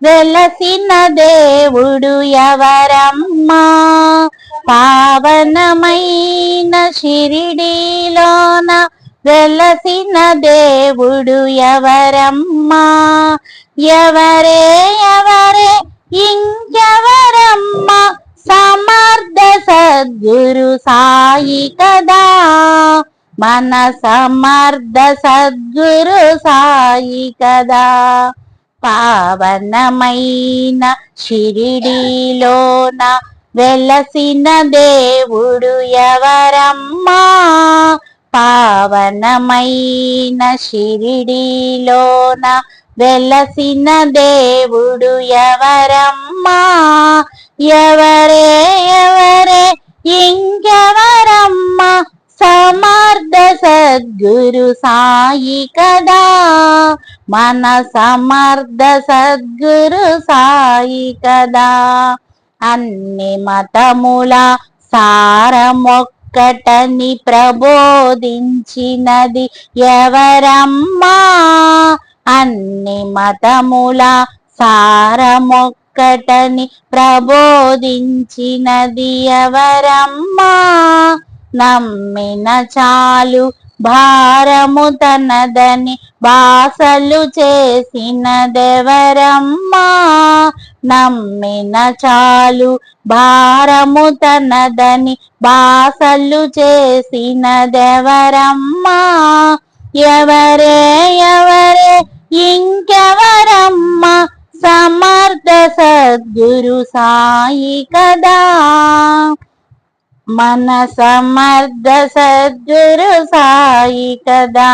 వెలసిన దేవుడు ఎవరమ్మా? పావనమైన షిరిడీలోన వెలసిన దేవుడు ఎవరమ్మా? ఎవరే ఎవరే ఇంకెవరమ్మా? సమర్థ సద్గురు సాయి కదా, మన సమర్థ సద్గురు సాయి కదా. పావనమైన షిరిడీలోన వెలసిన దేవుడు ఎవరమ్మా? పావనమైన షిరిడీలోన వెలసిన దేవుడు ఎవరమ్మా? ఎవరే ఎవరే ఇంకెవరమ్మా? సమర్థ సద్గురు సాయి కదా, మన సమర్థ సద్గురు సాయి కదా. అన్ని మతముల సారమొక్కటని ప్రబోధించినది ఎవరమ్మా? అన్ని మతముల సారమొక్కటని ప్రబోధించినది ఎవరమ్మా? నమ్మిన చాలు భారము తనదని బాసలు చేసినదెవరమ్మా? నమ్మిన చాలు భారము తనదని బాసలు చేసినదెవరమ్మా? ఎవరే ఎవరే ఇంకెవరమ్మా? సమర్థ సద్గురు సాయి కదా, మన సమర్థ సద్గురు సాయి కదా.